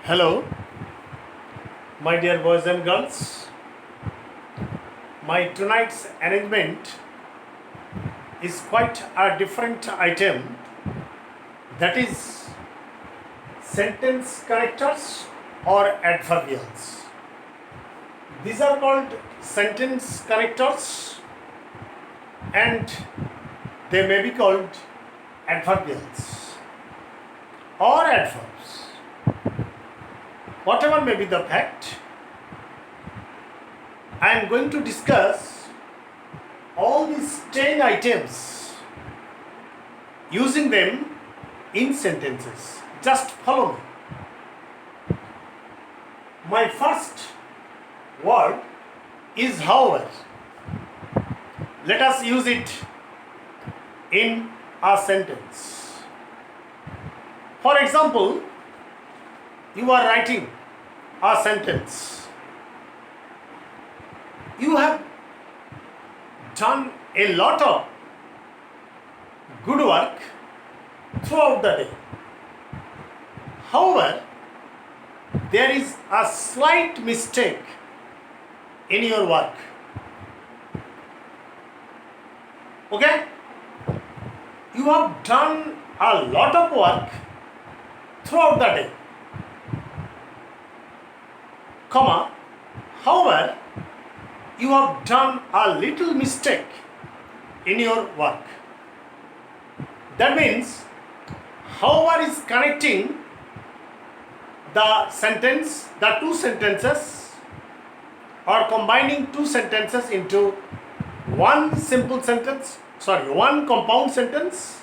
Hello, my dear boys and girls. My tonight's arrangement is quite a different item, that is sentence connectors or adverbials. These are called sentence connectors and they may be called adverbials or adverbs. Whatever may be the fact, I am going to discuss all these 10 items using them in sentences. Just follow me. My first word is however. Let us use it in a sentence. For example, you are writing a sentence. You have done a lot of good work throughout the day. However, there is a slight mistake in your work. Okay? You have done a lot of work throughout the day. However, you have done a little mistake in your work. That means, however is connecting the sentence, the two sentences, or combining two sentences into one simple sentence, one compound sentence,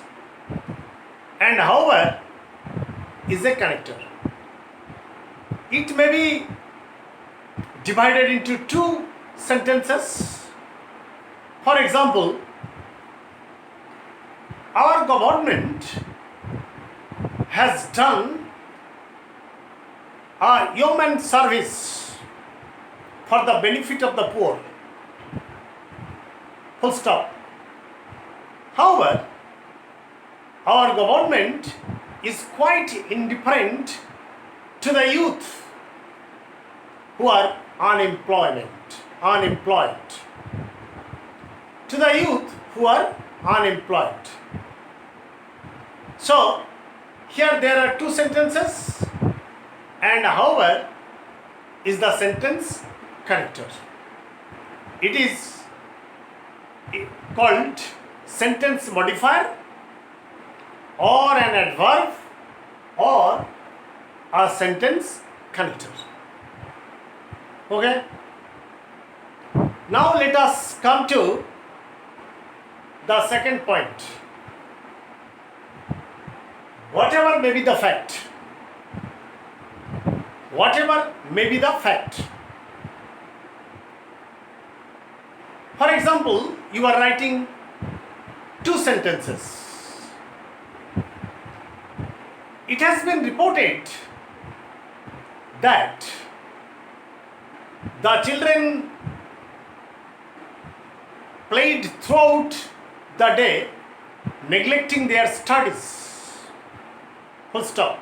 and however is a connector. It may be divided into two sentences. For example, our government has done a human service for the benefit of the poor. Full stop. However, our government is quite indifferent to the youth who are unemployed. To the youth who are unemployed. So, here there are two sentences, and however is the sentence connector. It is called sentence modifier or an adverb or a sentence connector. Okay? Now let us come to the second point. Whatever may be the fact, for example, you are writing two sentences. It has been reported that the children played throughout the day, neglecting their studies. Full stop.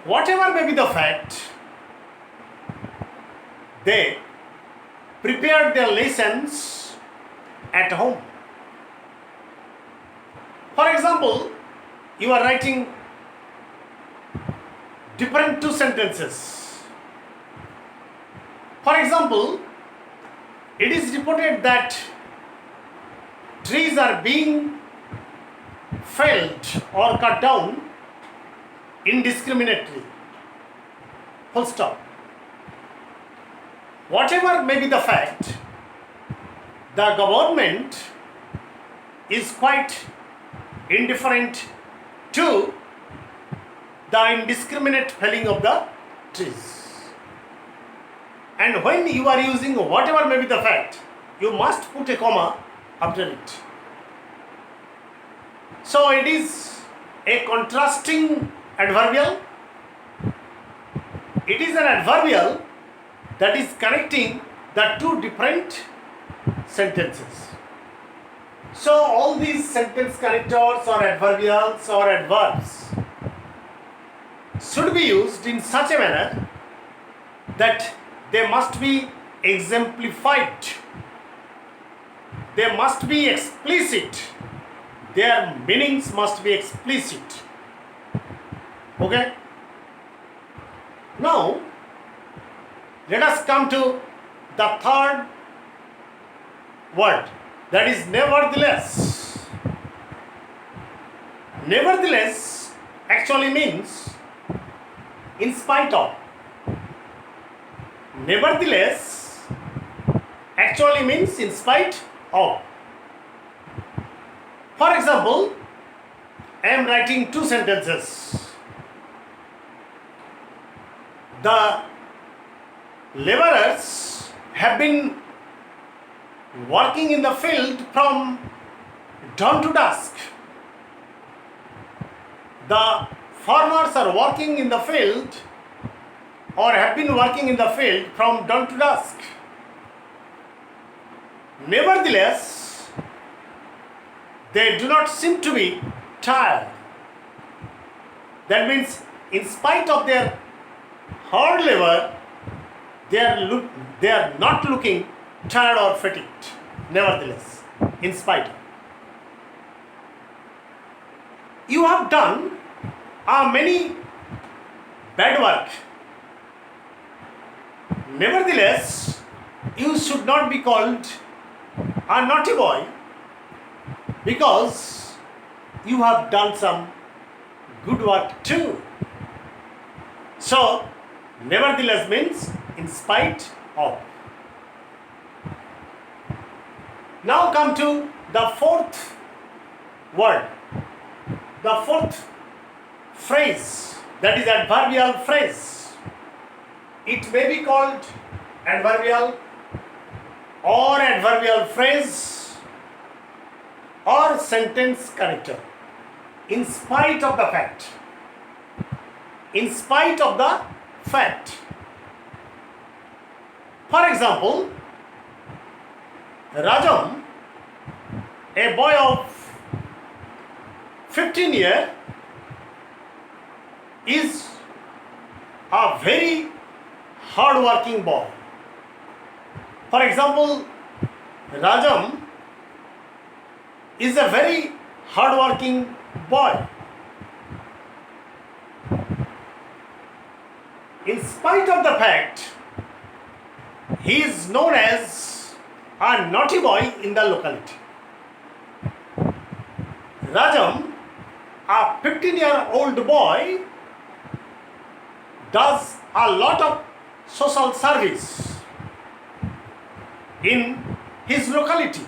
Whatever may be the fact, they prepared their lessons at home. For example, you are writing different two sentences. For example, it is reported that trees are being felled or cut down indiscriminately. Full stop. Whatever may be the fact, the government is quite indifferent to the indiscriminate felling of the trees. And when you are using whatever may be the fact, you must put a comma after it. So it is a contrasting adverbial. It is an adverbial that is connecting the two different sentences. So all these sentence connectors or adverbials or adverbs should be used in such a manner that they must be exemplified. They must be explicit. Their meanings must be explicit. Okay? Now, let us come to the third word, that is nevertheless. Nevertheless actually means in spite of. Nevertheless actually means in spite of. For example, I am writing two sentences. The laborers have been working in the field from dawn to dusk. The farmers are working in the field or have been working in the field from dawn to dusk. Nevertheless, they do not seem to be tired. That means, in spite of their hard labor, they are not looking tired or fatigued. Nevertheless, in spite of. You have done many bad work. Nevertheless, you should not be called a naughty boy because you have done some good work too. So, nevertheless means in spite of. Now come to the fourth word, the fourth phrase, that is adverbial phrase. It may be called adverbial or adverbial phrase or sentence connector. In spite of the fact. In spite of the fact. For example, Rajam, a boy of 15 years, is a very hard-working boy. For example, Rajam is a very hard-working boy. In spite of the fact, he is known as a naughty boy in the locality. Rajam, a 15-year-old boy, does a lot of social service in his locality.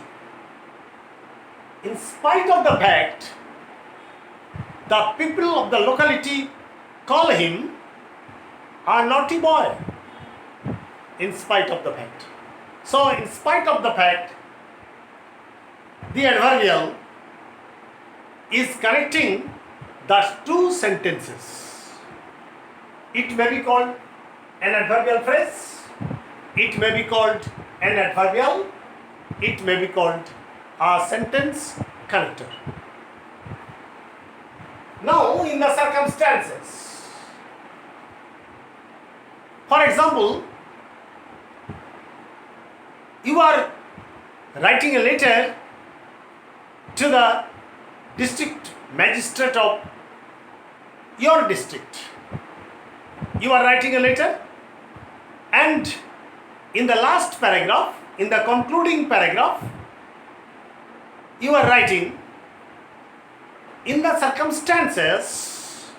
In spite of the fact, the people of the locality call him a naughty boy. In spite of the fact. So, in spite of the fact, the adverbial is connecting the two sentences. It may be called an adverbial phrase, it may be called an adverbial, it may be called a sentence connector. Now, in the circumstances, for example, you are writing a letter to the district magistrate of your district. You are writing a letter, and in the last paragraph, in the concluding paragraph, you are writing, in the circumstances,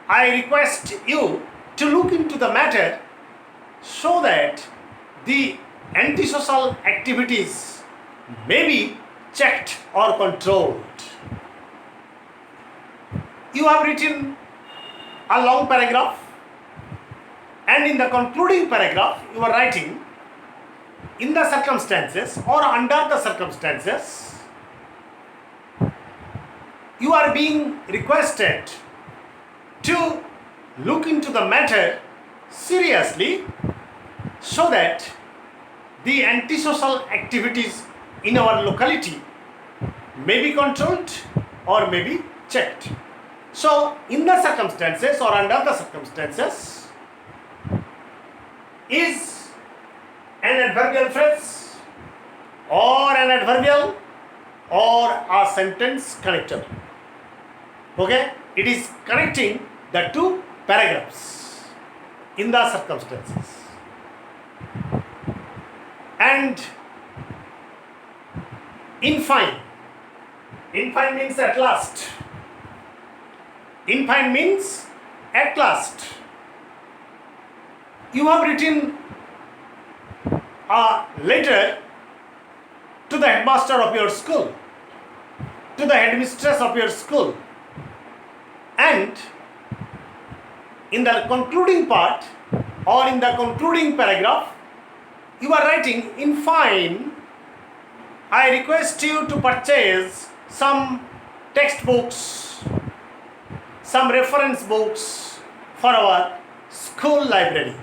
I request you to look into the matter so that the antisocial activities may be checked or controlled. You have written a long paragraph, and in the concluding paragraph you are writing, in the circumstances or under the circumstances, you are being requested to look into the matter seriously so that the antisocial activities in our locality may be controlled or may be checked. So, in the circumstances or under the circumstances is an adverbial phrase or an adverbial or a sentence connector. Okay? It is connecting the two paragraphs in the circumstances. And in fine means at last. In fine means at last. You have written a letter to the headmaster of your school, to the headmistress of your school, and in the concluding part or in the concluding paragraph, you are writing, in fine, I request you to purchase some textbooks, some reference books for our school library,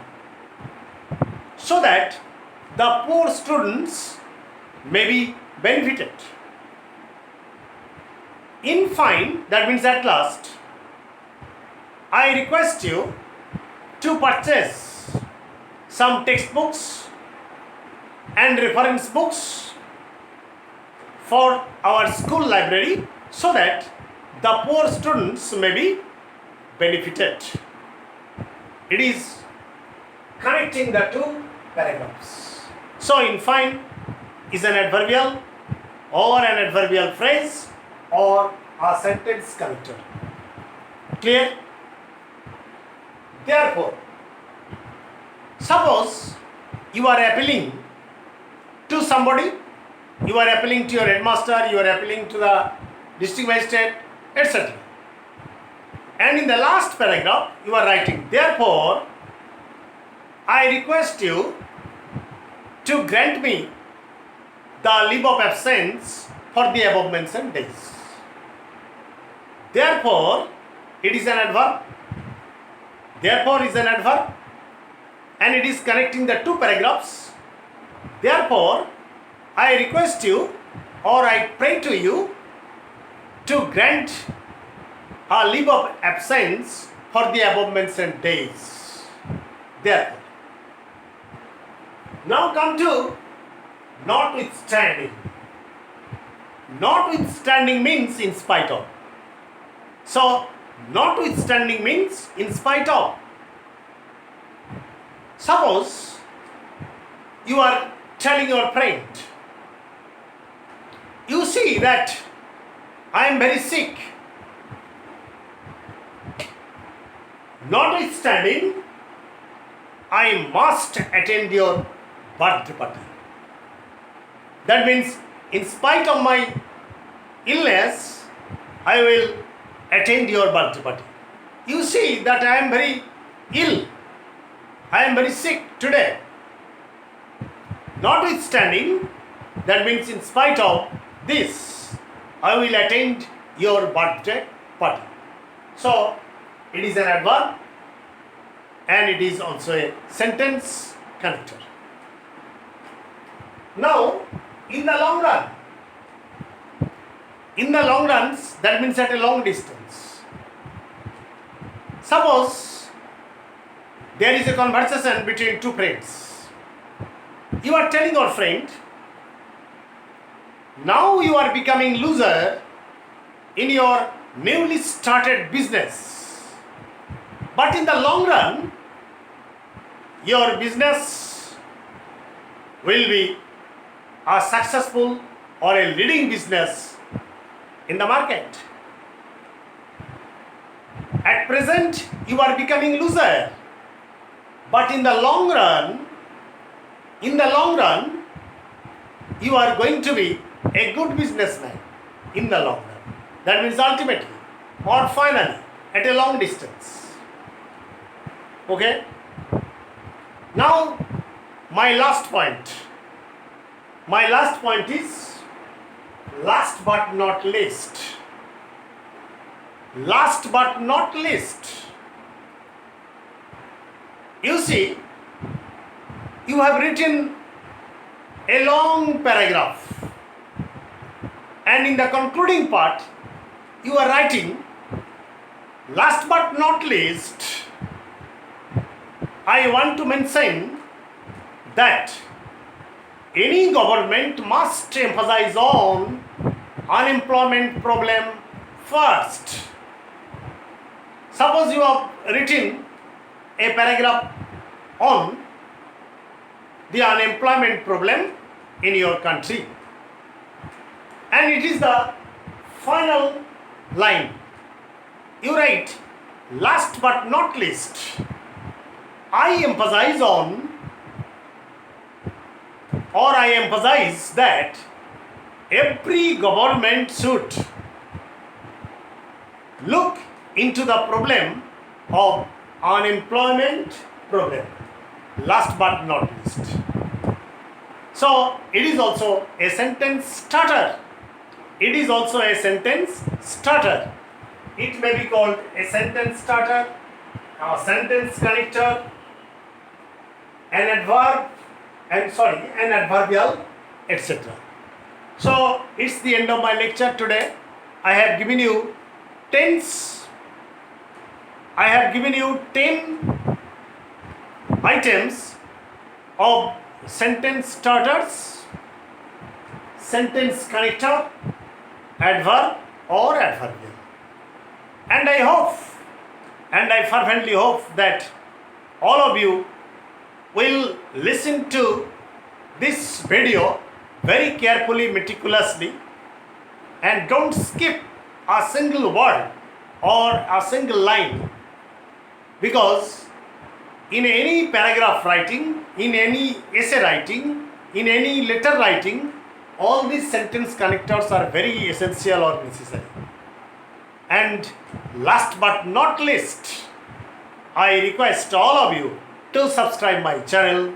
so that the poor students may be benefited. In fine, that means at last, I request you to purchase some textbooks and reference books for our school library, so that the poor students may be benefited. It is connecting the two paragraphs. So, in fine is an adverbial or an adverbial phrase or a sentence connector. Clear? Therefore, suppose you are appealing to somebody, you are appealing to your headmaster, you are appealing to the district magistrate, etc. And in the last paragraph, you are writing, therefore, I request you to grant me the leave of absence for the above mentioned days. Therefore, it is an adverb. Therefore is an adverb, and it is connecting the two paragraphs. Therefore, I request you or I pray to you to grant a leave of absence for the above mentioned days. Therefore. Now come to notwithstanding. Notwithstanding means in spite of. So, notwithstanding means in spite of. Suppose you are telling your friend, you see that I am very sick. Notwithstanding, I must attend your birthday party. That means, in spite of my illness, I will attend your birthday party. You see that I am very ill. I am very sick today. Notwithstanding, that means in spite of this, I will attend your birthday party. So, it is an adverb and it is also a sentence connector. Now, in the long runs, that means at a long distance. Suppose there is a conversation between two friends. You are telling your friend, now you are becoming loser in your newly started business. But in the long run, your business will be a successful or a leading business in the market. At present, you are becoming loser. But in the long run, you are going to be a good businessman in the long run. That means ultimately or finally at a long distance. Okay? Now, my last point is last but not least. Last but not least. You see, you have written a long paragraph, and in the concluding part, you are writing, Last but not least, I want to mention that any government must emphasize on unemployment problem first. Suppose you have written a paragraph on the unemployment problem in your country, and it is the final line. You write, last but not least, I emphasize on, or I emphasize that every government should look into the problem of unemployment problem. Last but not least. So it is also a sentence starter. It is also a sentence starter. It may be called a sentence starter, a sentence connector, an adverbial, etc. So it's the end of my lecture today. I have given you 10 items of sentence starters, sentence connector, adverb or adverbial. And I hope, and I fervently hope that all of you will listen to this video very carefully, meticulously, and don't skip a single word or a single line, because in any paragraph writing, in any essay writing, in any letter writing, all these sentence connectors are very essential or necessary. And last but not least, I request all of you to subscribe my channel,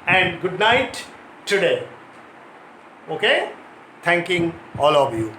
and good night today. Okay? Thanking all of you.